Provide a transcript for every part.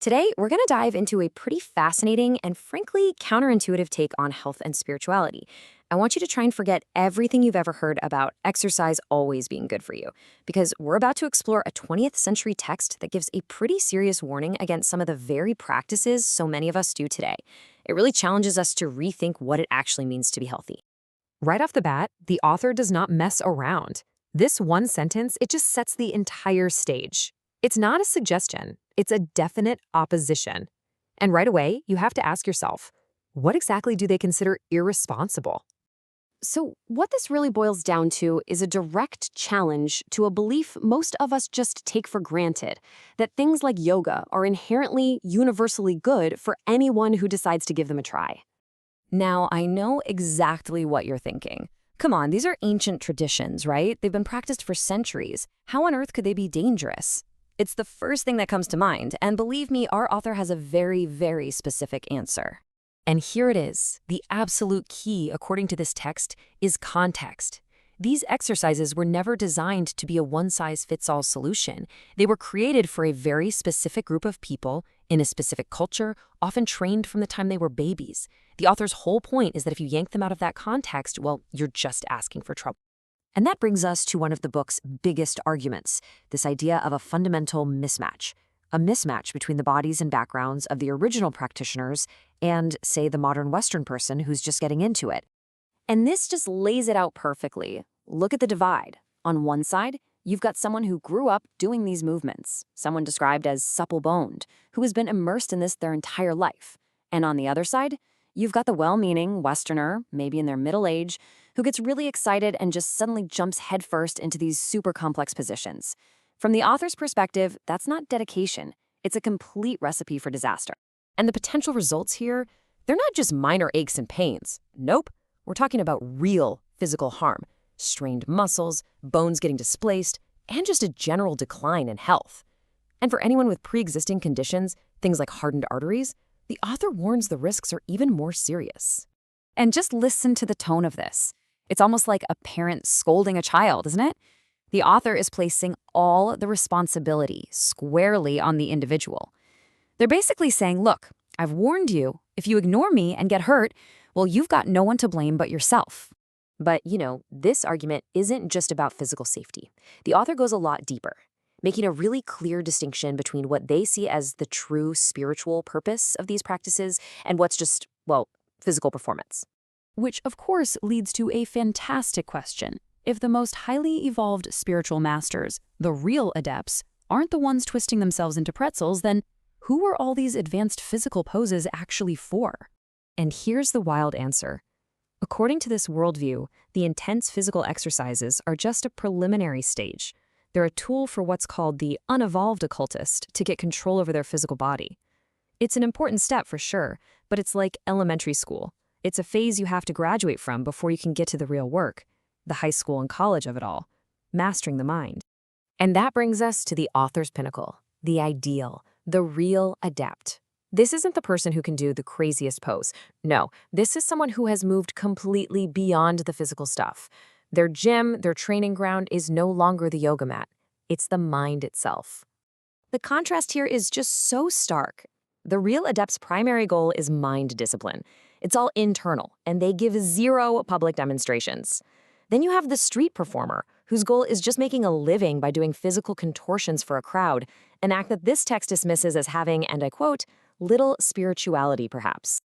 Today, we're going to dive into a pretty fascinating and frankly counterintuitive take on health and spirituality. I want you to try and forget everything you've ever heard about exercise always being good for you, because we're about to explore a 20th century text that gives a pretty serious warning against some of the very practices so many of us do today. It really challenges us to rethink what it actually means to be healthy. Right off the bat, the author does not mess around. This one sentence, it just sets the entire stage. It's not a suggestion, it's a definite opposition. And right away, you have to ask yourself, what exactly do they consider irresponsible? So, what this really boils down to is a direct challenge to a belief most of us just take for granted that things like yoga are inherently universally good for anyone who decides to give them a try. Now, I know exactly what you're thinking. Come on, these are ancient traditions, right? They've been practiced for centuries. How on earth could they be dangerous? It's the first thing that comes to mind, and believe me, our author has a very, very specific answer. And here it is. The absolute key, according to this text, is context. These exercises were never designed to be a one-size-fits-all solution. They were created for a very specific group of people in a specific culture, often trained from the time they were babies. The author's whole point is that if you yank them out of that context, well, you're just asking for trouble. And that brings us to one of the book's biggest arguments, this idea of a fundamental mismatch. A mismatch between the bodies and backgrounds of the original practitioners and, say, the modern Western person who's just getting into it. And this just lays it out perfectly. Look at the divide. On one side, you've got someone who grew up doing these movements, someone described as supple-boned, who has been immersed in this their entire life. And on the other side, you've got the well-meaning Westerner, maybe in their middle age, who gets really excited and just suddenly jumps headfirst into these super complex positions. From the author's perspective, that's not dedication. It's a complete recipe for disaster. And the potential results here, they're not just minor aches and pains. Nope. We're talking about real physical harm, strained muscles, bones getting displaced, and just a general decline in health. And for anyone with pre-existing conditions, things like hardened arteries, the author warns the risks are even more serious. And just listen to the tone of this. It's almost like a parent scolding a child, isn't it? The author is placing all the responsibility squarely on the individual. They're basically saying, look, I've warned you. If you ignore me and get hurt, well, you've got no one to blame but yourself. But, this argument isn't just about physical safety. The author goes a lot deeper, making a really clear distinction between what they see as the true spiritual purpose of these practices and what's just, physical performance. Which, of course, leads to a fantastic question. If the most highly evolved spiritual masters, the real adepts, aren't the ones twisting themselves into pretzels, then who are all these advanced physical poses actually for? And here's the wild answer. According to this worldview, the intense physical exercises are just a preliminary stage. They're a tool for what's called the unevolved occultist to get control over their physical body. It's an important step for sure, but it's like elementary school. It's a phase you have to graduate from before you can get to the real work, the high school and college of it all, mastering the mind. And that brings us to the author's pinnacle, the ideal, the real adept. This isn't the person who can do the craziest pose. No, this is someone who has moved completely beyond the physical stuff. Their gym, their training ground is no longer the yoga mat. It's the mind itself. The contrast here is just so stark. The real adept's primary goal is mind discipline. It's all internal, and they give zero public demonstrations. Then you have the street performer, whose goal is just making a living by doing physical contortions for a crowd, an act that this text dismisses as having, and I quote, little spirituality, perhaps.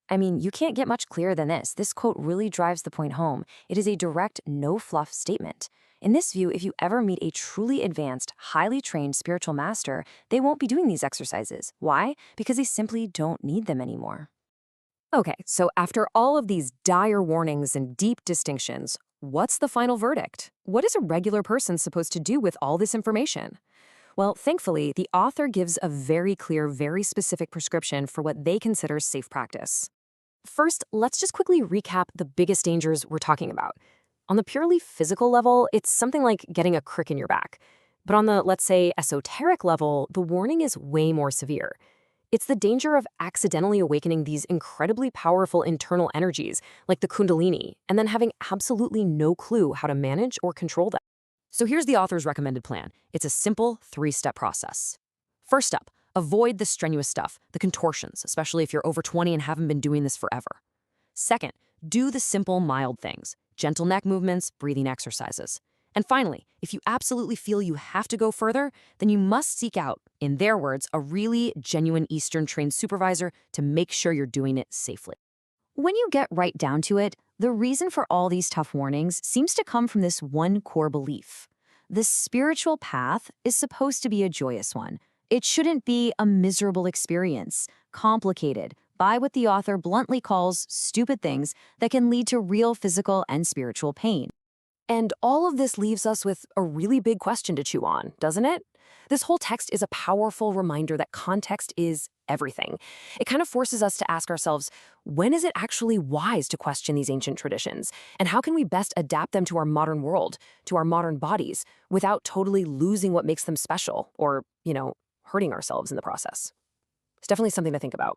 I mean, you can't get much clearer than this. This quote really drives the point home. It is a direct, no-fluff statement. In this view, if you ever meet a truly advanced, highly trained spiritual master, they won't be doing these exercises. Why? Because they simply don't need them anymore. Okay, so after all of these dire warnings and deep distinctions, what's the final verdict? What is a regular person supposed to do with all this information? Well, thankfully, the author gives a very clear, very specific prescription for what they consider safe practice. First, let's just quickly recap the biggest dangers we're talking about. On the purely physical level, it's something like getting a crick in your back. But on the, let's say, esoteric level, the warning is way more severe. It's the danger of accidentally awakening these incredibly powerful internal energies, like the Kundalini, and then having absolutely no clue how to manage or control them. So here's the author's recommended plan. It's a simple 3-step process. First up, Avoid the strenuous stuff, the contortions, especially if you're over 20 and haven't been doing this forever. Second, do the simple, mild things, gentle neck movements, breathing exercises. And finally, if you absolutely feel you have to go further, then you must seek out, in their words, a really genuine Eastern-trained supervisor to make sure you're doing it safely. When you get right down to it, the reason for all these tough warnings seems to come from this one core belief. The spiritual path is supposed to be a joyous one. It shouldn't be a miserable experience, complicated by what the author bluntly calls stupid things that can lead to real physical and spiritual pain. And all of this leaves us with a really big question to chew on, doesn't it? This whole text is a powerful reminder that context is everything. It kind of forces us to ask ourselves, when is it actually wise to question these ancient traditions? And how can we best adapt them to our modern world, to our modern bodies, without totally losing what makes them special or, hurting ourselves in the process? It's definitely something to think about.